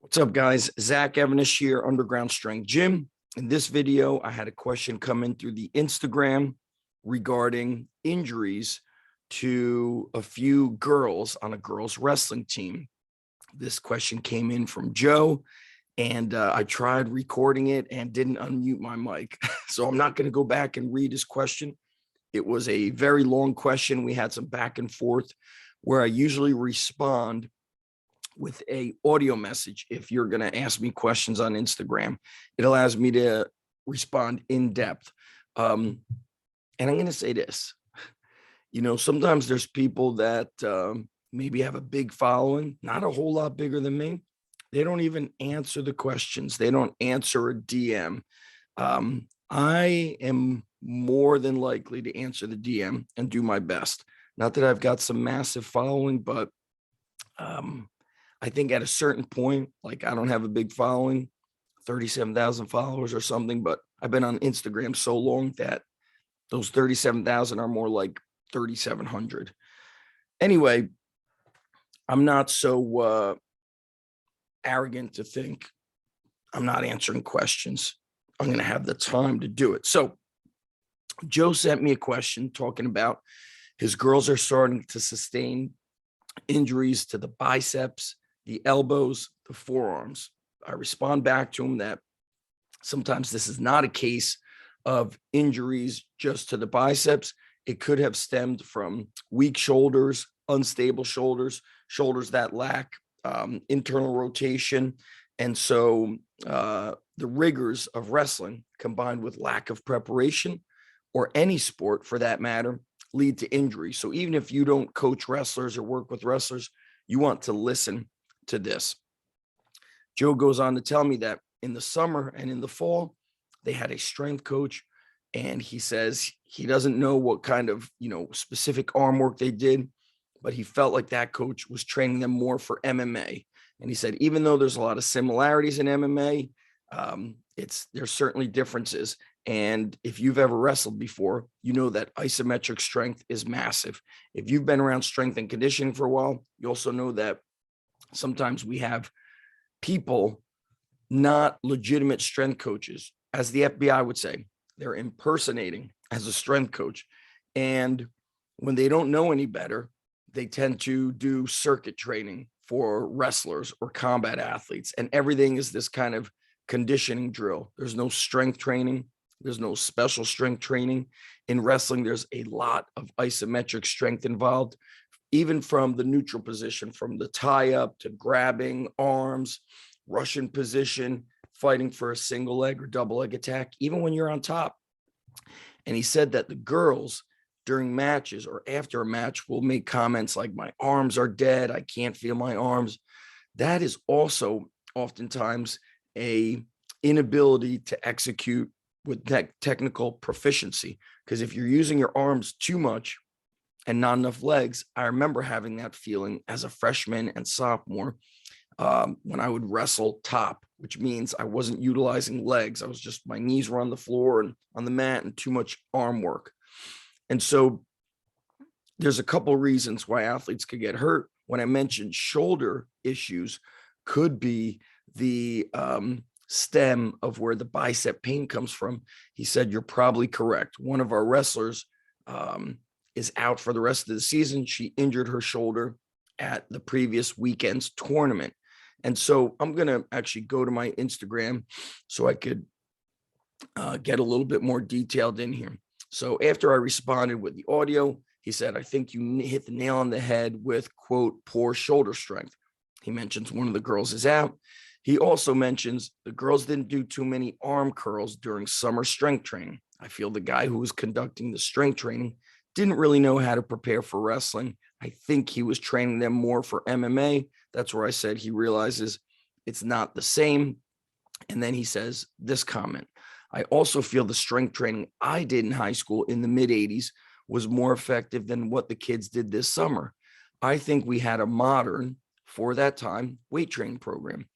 What's up, guys? Zach Evanish here, Underground Strength Gym. In this video, I had a question come in through the Instagram regarding injuries to a few girls on a girls wrestling team. This question came in from Joe, and I tried recording it and didn't unmute my mic. So I'm not going to go back and read his question. It was a very long question. We had some back and forth where I usually respond with a audio message. If you're going to ask me questions on Instagram, it allows me to respond in depth. And I'm going to say this, sometimes there's people that maybe have a big following, not a whole lot bigger than me. They don't even answer the questions. They don't answer a DM. I am more than likely to answer the DM and do my best. Not that I've got some massive following, but I think at a certain point, like I don't have a big following, 37,000 followers or something, but I've been on Instagram so long that those 37,000 are more like 3,700. Anyway, I'm not so arrogant to think I'm not answering questions. I'm going to have the time to do it. So Joe sent me a question talking about his girls are starting to sustain injuries to the biceps, the elbows, the forearms. I respond back to him that sometimes this is not a case of injuries just to the biceps. It could have stemmed from weak shoulders, unstable shoulders, shoulders that lack internal rotation. And so the rigors of wrestling combined with lack of preparation, or any sport for that matter, lead to injury. So even if you don't coach wrestlers or work with wrestlers, you want to listen to this. Joe goes on to tell me that in the summer and in the fall, they had a strength coach, and he says he doesn't know what kind of, specific arm work they did, but he felt like that coach was training them more for MMA. And he said, even though there's a lot of similarities in MMA, there's certainly differences. And if you've ever wrestled before, you know that isometric strength is massive. If you've been around strength and conditioning for a while, you also know that sometimes we have people, not legitimate strength coaches, as the FBI would say. They're impersonating as a strength coach. And when they don't know any better, they tend to do circuit training for wrestlers or combat athletes. And everything is this kind of conditioning drill. There's no strength training. There's no special strength training. In wrestling, there's a lot of isometric strength involved, even from the neutral position, from the tie up to grabbing arms, Russian position, fighting for a single leg or double leg attack, even when you're on top. And he said that the girls during matches or after a match will make comments like, my arms are dead, I can't feel my arms. That is also oftentimes a inability to execute with technical proficiency. Because if you're using your arms too much and not enough legs, I remember having that feeling as a freshman and sophomore when I would wrestle top, which means I wasn't utilizing legs. I was just, my knees were on the floor and on the mat and too much arm work. And so there's a couple of reasons why athletes could get hurt. When I mentioned shoulder issues could be the stem of where the bicep pain comes from, he said, you're probably correct. One of our wrestlers is out for the rest of the season. She injured her shoulder at the previous weekend's tournament. And so I'm going to actually go to my Instagram so I could get a little bit more detailed in here. So after I responded with the audio, he said, I think you hit the nail on the head with, quote, poor shoulder strength. He mentions one of the girls is out. He also mentions the girls didn't do too many arm curls during summer strength training. I feel the guy who was conducting the strength training didn't really know how to prepare for wrestling. I think he was training them more for MMA. That's where I said he realizes it's not the same. And then he says this comment, I also feel the strength training I did in high school in the mid 80s was more effective than what the kids did this summer. I think we had a modern, for that time, weight training program.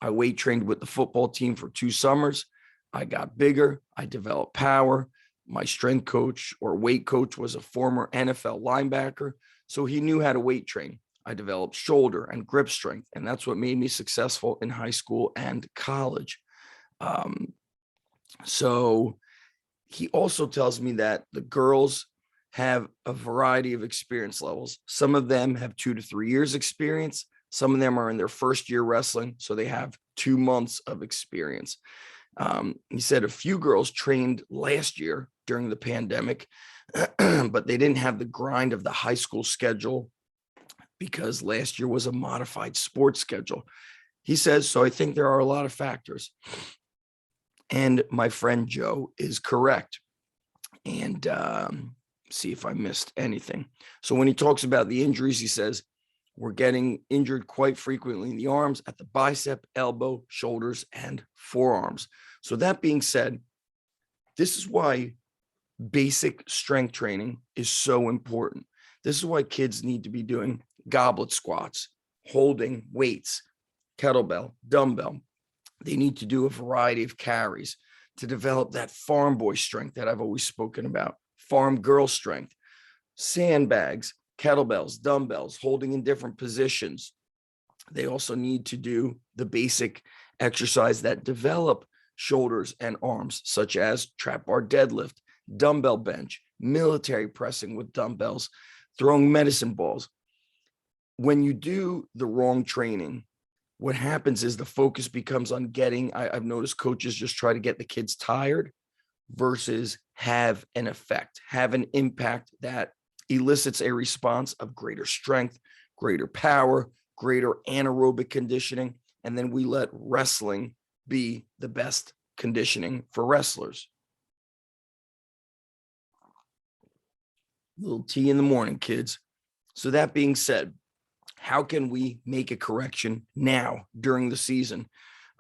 I weight trained with the football team for 2 summers. I got bigger. I developed power. My strength coach or weight coach was a former NFL linebacker, so he knew how to weight train. I developed shoulder and grip strength, and that's what made me successful in high school and college. So he also tells me that the girls have a variety of experience levels. Some of them have 2 to 3 years experience. Some of them are in their first year wrestling, so they have 2 months of experience. He said a few girls trained last year during the pandemic, but they didn't have the grind of the high school schedule because last year was a modified sports schedule. He says, so I think there are a lot of factors. And my friend Joe is correct. And see if I missed anything. So when he talks about the injuries, he says, we're getting injured quite frequently in the arms, at the bicep, elbow, shoulders, and forearms. So that being said, this is why basic strength training is so important. This is why kids need to be doing goblet squats, holding weights, kettlebell, dumbbell. They need to do a variety of carries to develop that farm boy strength that I've always spoken about, farm girl strength, sandbags, kettlebells, dumbbells, holding in different positions. They also need to do the basic exercise that develop shoulders and arms, such as trap bar deadlift, dumbbell bench, military pressing with dumbbells, throwing medicine balls. When you do the wrong training, what happens is the focus becomes on getting, I've noticed coaches just try to get the kids tired versus have an effect, have an impact that elicits a response of greater strength, greater power, greater anaerobic conditioning. And then we let wrestling be the best conditioning for wrestlers. Little tea in the morning, kids. So that being said, how can we make a correction now during the season?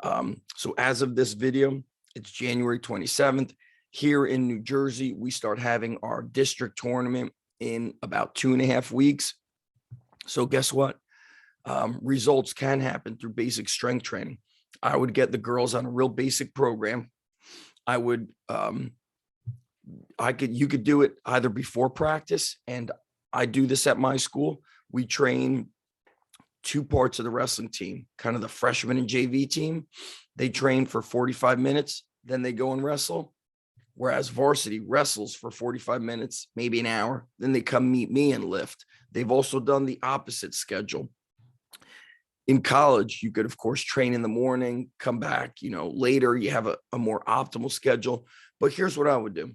So as of this video, it's January 27th. Here in New Jersey, we start having our district tournament in about 2.5 weeks. So guess what? Results can happen through basic strength training. I would get the girls on a real basic program. You could do it either before practice, and I do this at my school. We train 2 parts of the wrestling team, kind of the freshman and JV team. They train for 45 minutes, then they go and wrestle. Whereas varsity wrestles for 45 minutes, maybe an hour, then they come meet me and lift. They've also done the opposite schedule. In college, you could, of course, train in the morning, come back, later. You have a more optimal schedule. But here's what I would do.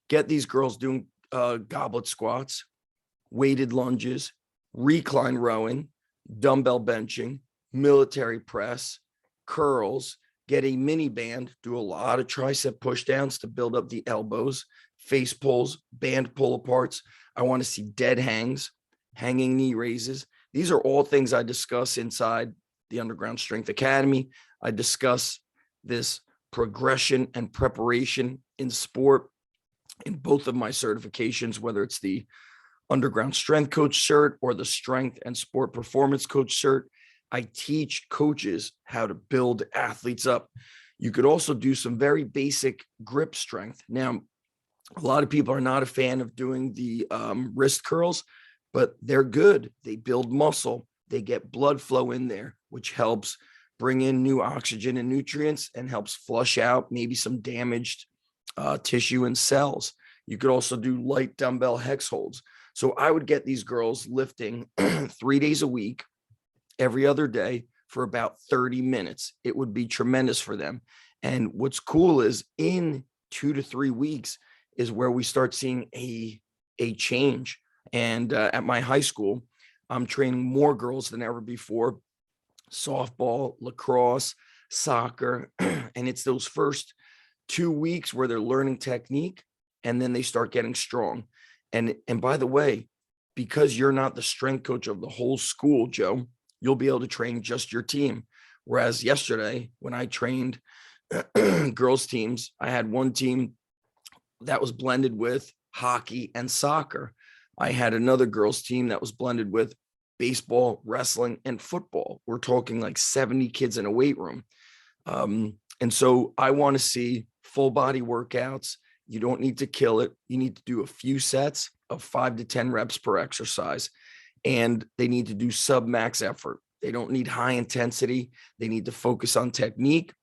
Get these girls doing goblet squats, weighted lunges, recline rowing, dumbbell benching, military press, curls, get a mini band, do a lot of tricep push downs to build up the elbows, face pulls, band pull aparts. I want to see dead hangs, hanging knee raises. These are all things I discuss inside the Underground Strength Academy. I discuss this progression and preparation in sport in both of my certifications, whether it's the Underground Strength Coach cert or the Strength and Sport Performance Coach cert. I teach coaches how to build athletes up. You could also do some very basic grip strength. Now, a lot of people are not a fan of doing the wrist curls, but they're good. They build muscle. They get blood flow in there, which helps bring in new oxygen and nutrients and helps flush out maybe some damaged tissue and cells. You could also do light dumbbell hex holds. So I would get these girls lifting 3 days a week, every other day for about 30 minutes. It would be tremendous for them. And what's cool is in 2 to 3 weeks is where we start seeing a change. And at my high school, I'm training more girls than ever before. Softball, lacrosse, soccer. And it's those first 2 weeks where they're learning technique, and then they start getting strong. And by the way, because you're not the strength coach of the whole school, Joe, you'll be able to train just your team. Whereas yesterday, when I trained girls teams, I had one team that was blended with hockey and soccer. I had another girls team that was blended with baseball, wrestling, and football. We're talking like 70 kids in a weight room. And so I want to see full body workouts. You don't need to kill it. You need to do a few sets of 5 to 10 reps per exercise. and they need to do sub-max effort. They don't need high intensity. They need to focus on technique.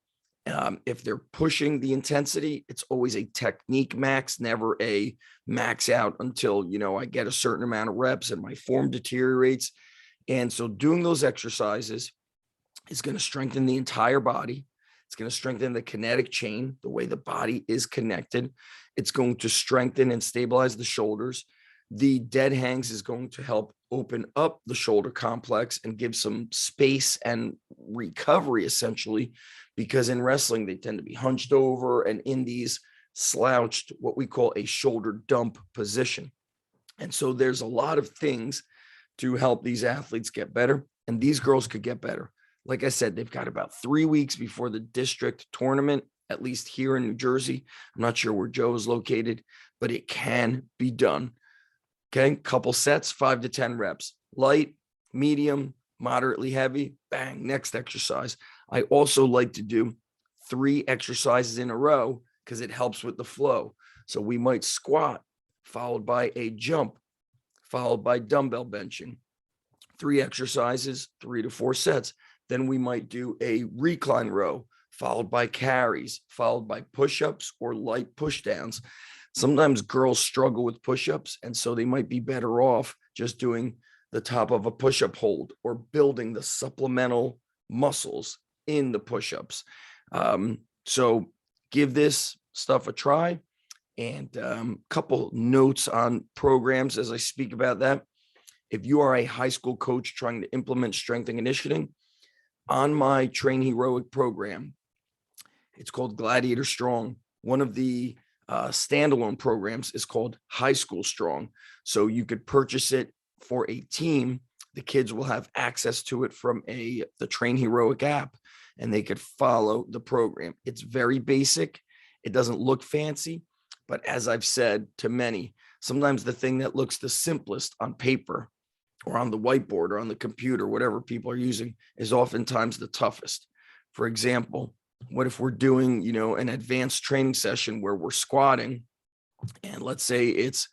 If they're pushing the intensity, it's always a technique max, never a max out until, I get a certain amount of reps and my form deteriorates. And so doing those exercises is going to strengthen the entire body. It's going to strengthen the kinetic chain, the way the body is connected. It's going to strengthen and stabilize the shoulders. The dead hangs is going to help open up the shoulder complex and give some space and recovery, essentially, because in wrestling, they tend to be hunched over and in these slouched, what we call a shoulder dump position. And so there's a lot of things to help these athletes get better, and these girls could get better. Like I said, they've got about 3 weeks before the district tournament, at least here in New Jersey. I'm not sure where Joe is located, but it can be done. Okay, couple sets, 5 to 10 reps, light, medium, moderately heavy, bang, next exercise. I also like to do 3 exercises in a row because it helps with the flow. So we might squat, followed by a jump, followed by dumbbell benching. 3 exercises, 3 to 4 sets. Then we might do a recline row, followed by carries, followed by push-ups or light push-downs. Sometimes girls struggle with push-ups, and so they might be better off just doing the top of a push-up hold or building the supplemental muscles in the push-ups. So give this stuff a try. And couple notes on programs as I speak about that. If you are a high school coach trying to implement strength and conditioning, on my Train Heroic program, it's called Gladiator Strong. One of the standalone programs is called High School Strong. So you could purchase it for a team. The kids will have access to it from the Train Heroic app, and they could follow the program. It's very basic. It doesn't look fancy, but as I've said to many, sometimes the thing that looks the simplest on paper or on the whiteboard or on the computer, whatever people are using, is oftentimes the toughest. For example, what if we're doing, an advanced training session where we're squatting, and let's say it's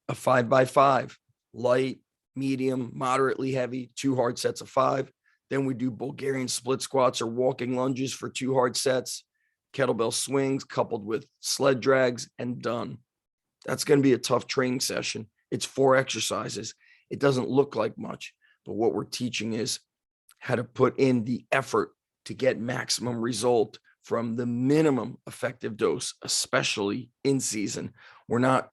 a 5x5, light, medium, moderately heavy, 2 hard sets of 5. Then we do Bulgarian split squats or walking lunges for 2 hard sets, kettlebell swings coupled with sled drags, and done. That's going to be a tough training session. It's 4 exercises. It doesn't look like much, but what we're teaching is how to put in the effort to get maximum result from the minimum effective dose, especially in season. We're not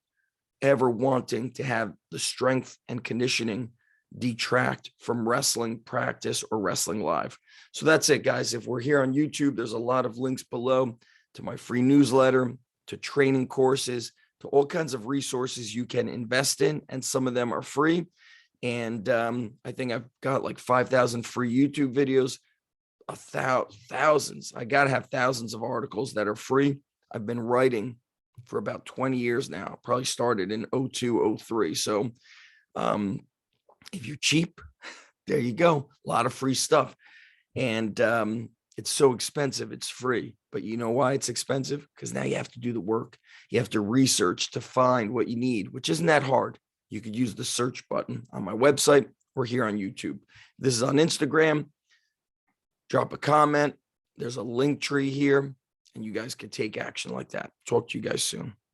ever wanting to have the strength and conditioning detract from wrestling practice or wrestling live. So that's it, guys. If we're here on YouTube, there's a lot of links below to my free newsletter, to training courses, to all kinds of resources you can invest in, and some of them are free. And I think I've got like 5,000 free YouTube videos, thousands. I got to have thousands of articles that are free. I've been writing for about 20 years now. Probably started in 02, 03. So if you're cheap, there you go. A lot of free stuff. And it's so expensive, it's free. But you know why it's expensive? Because now you have to do the work. You have to research to find what you need, which isn't that hard. You could use the search button on my website or here on YouTube. This is on Instagram. Drop a comment. There's a link tree here, and you guys can take action like that. Talk to you guys soon.